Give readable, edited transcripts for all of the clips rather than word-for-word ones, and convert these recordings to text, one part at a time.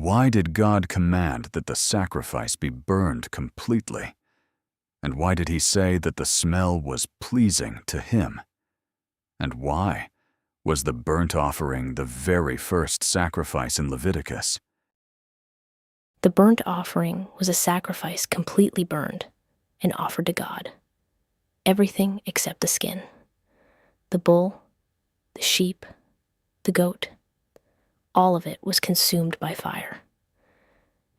why did God command that the sacrifice be burned completely? And why did he say that the smell was pleasing to him? And why was the burnt offering the very first sacrifice in Leviticus? The burnt offering was a sacrifice completely burned and offered to God. Everything except the skin. The bull, the sheep, the goat, all of it was consumed by fire.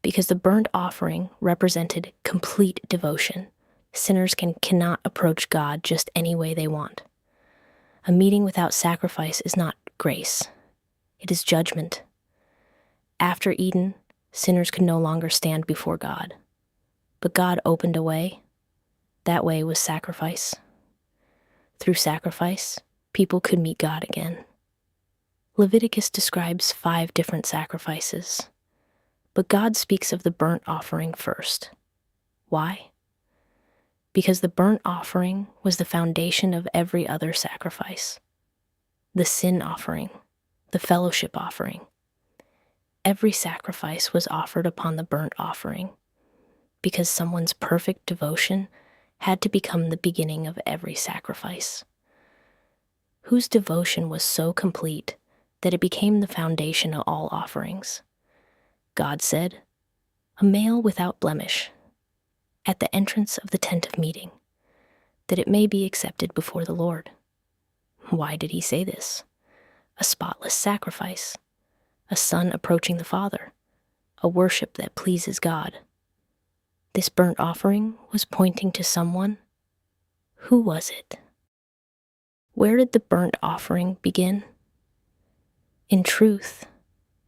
Because the burnt offering represented complete devotion, sinners cannot approach God just any way they want. A meeting without sacrifice is not grace. It is judgment. After Eden, sinners could no longer stand before God. But God opened a way. That way was sacrifice. Through sacrifice, people could meet God again. Leviticus describes 5 different sacrifices, but God speaks of the burnt offering first. Why? Because the burnt offering was the foundation of every other sacrifice. The sin offering, the fellowship offering. Every sacrifice was offered upon the burnt offering, because someone's perfect devotion had to become the beginning of every sacrifice. Whose devotion was so complete that it became the foundation of all offerings? God said, "A male without blemish, at the entrance of the tent of meeting, that it may be accepted before the Lord." Why did he say this? A spotless sacrifice, a son approaching the Father, a worship that pleases God. This burnt offering was pointing to someone. Who was it? Where did the burnt offering begin? In truth,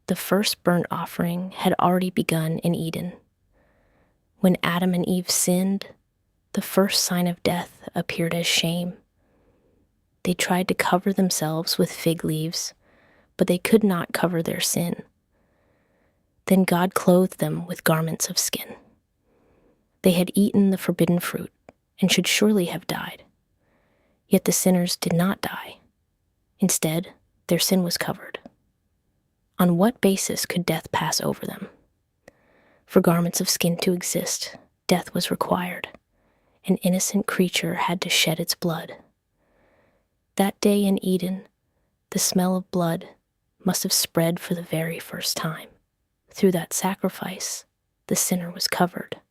the first burnt offering had already begun in Eden. When Adam and Eve sinned, the first sign of death appeared as shame. They tried to cover themselves with fig leaves, but they could not cover their sin. Then God clothed them with garments of skin. They had eaten the forbidden fruit and should surely have died. Yet the sinners did not die. Instead, their sin was covered. On what basis could death pass over them? For garments of skin to exist, death was required. An innocent creature had to shed its blood. That day in Eden, the smell of blood must have spread for the very first time. Through that sacrifice, the sinner was covered.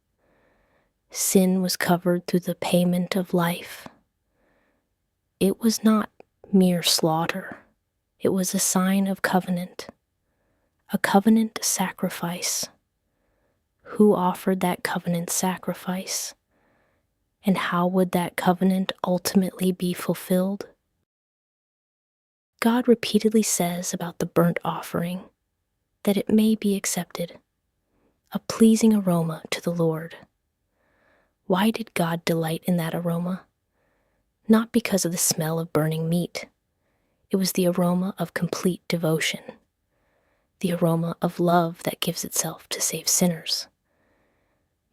Sin was covered through the payment of life. It was not mere slaughter. It was a sign of covenant, a covenant sacrifice. Who offered that covenant sacrifice? And how would that covenant ultimately be fulfilled? God repeatedly says about the burnt offering that it may be accepted, a pleasing aroma to the Lord. Why did God delight in that aroma? Not because of the smell of burning meat. It was the aroma of complete devotion, the aroma of love that gives itself to save sinners.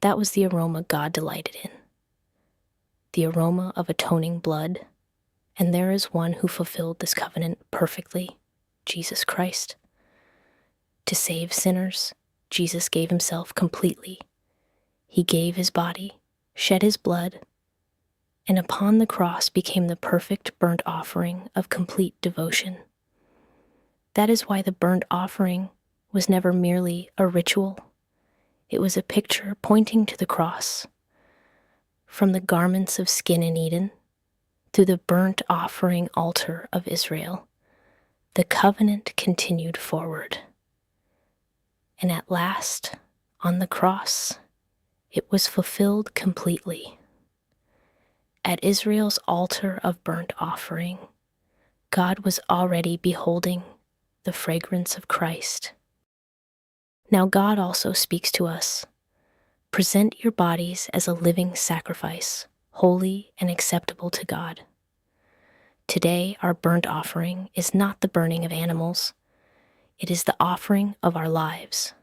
That was the aroma God delighted in, the aroma of atoning blood, and there is one who fulfilled this covenant perfectly, Jesus Christ. To save sinners, Jesus gave himself completely. He gave his body, shed his blood, and upon the cross became the perfect burnt offering of complete devotion. That is why the burnt offering was never merely a ritual. It was a picture pointing to the cross. From the garments of skin in Eden, through the burnt offering altar of Israel, the covenant continued forward. And at last, on the cross, it was fulfilled completely. At Israel's altar of burnt offering, God was already beholding the fragrance of Christ. Now God also speaks to us. Present your bodies as a living sacrifice, holy and acceptable to God. Today, our burnt offering is not the burning of animals. It is the offering of our lives.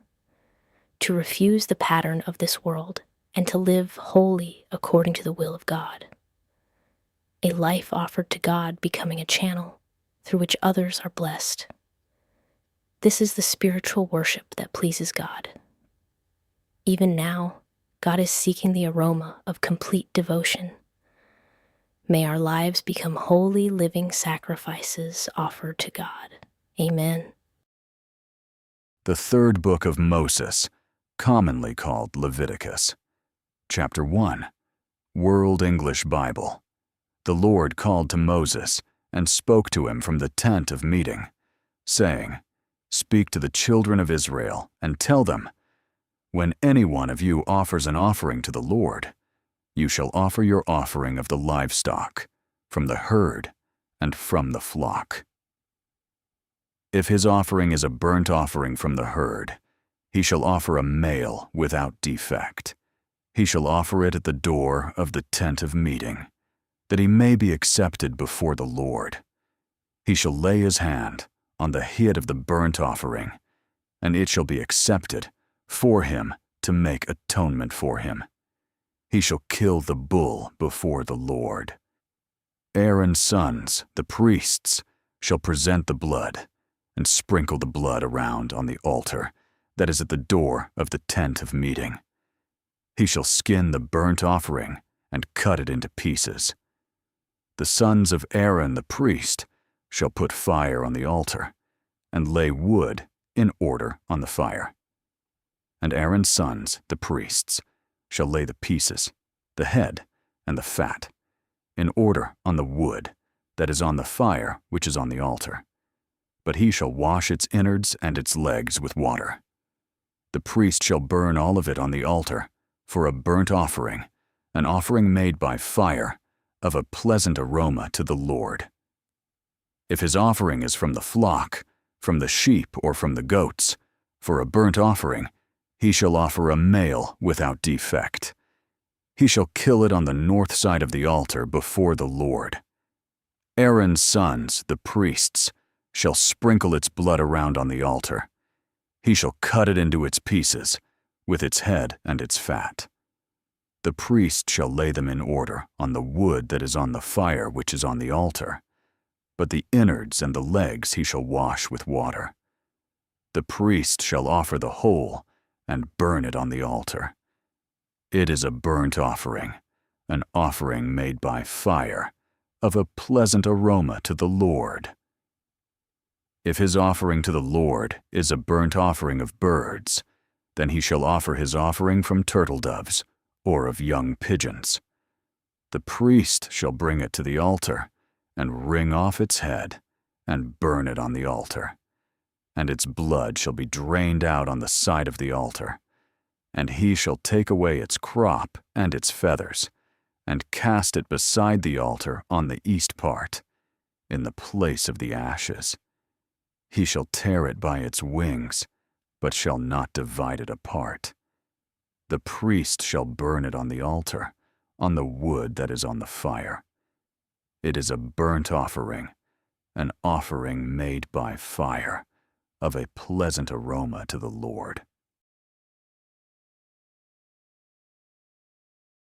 To refuse the pattern of this world and to live wholly according to the will of God. A life offered to God becoming a channel through which others are blessed. This is the spiritual worship that pleases God. Even now, God is seeking the aroma of complete devotion. May our lives become holy living sacrifices offered to God. Amen. The third book of Moses, commonly called Leviticus. Chapter 1, World English Bible. The Lord called to Moses and spoke to him from the tent of meeting, saying, "Speak to the children of Israel and tell them, when any one of you offers an offering to the Lord, you shall offer your offering of the livestock, from the herd and from the flock. If his offering is a burnt offering from the herd, he shall offer a male without defect. He shall offer it at the door of the tent of meeting, that he may be accepted before the Lord. He shall lay his hand on the head of the burnt offering, and it shall be accepted for him to make atonement for him. He shall kill the bull before the Lord. Aaron's sons, the priests, shall present the blood and sprinkle the blood around on the altar that is at the door of the tent of meeting. He shall skin the burnt offering and cut it into pieces. The sons of Aaron the priest shall put fire on the altar and lay wood in order on the fire. And Aaron's sons, the priests, shall lay the pieces, the head, and the fat, in order on the wood that is on the fire which is on the altar. But he shall wash its innards and its legs with water. The priest shall burn all of it on the altar for a burnt offering, an offering made by fire, of a pleasant aroma to the Lord. If his offering is from the flock, from the sheep, or from the goats, for a burnt offering, he shall offer a male without defect. He shall kill it on the north side of the altar before the Lord. Aaron's sons, the priests, shall sprinkle its blood around on the altar. He shall cut it into its pieces, with its head and its fat. The priest shall lay them in order on the wood that is on the fire which is on the altar, but the innards and the legs he shall wash with water. The priest shall offer the whole and burn it on the altar. It is a burnt offering, an offering made by fire, of a pleasant aroma to the Lord. If his offering to the Lord is a burnt offering of birds, then he shall offer his offering from turtle doves or of young pigeons. The priest shall bring it to the altar and wring off its head and burn it on the altar. And its blood shall be drained out on the side of the altar. And he shall take away its crop and its feathers, and cast it beside the altar on the east part, in the place of the ashes. He shall tear it by its wings, but shall not divide it apart. The priest shall burn it on the altar, on the wood that is on the fire. It is a burnt offering, an offering made by fire, of a pleasant aroma to the Lord.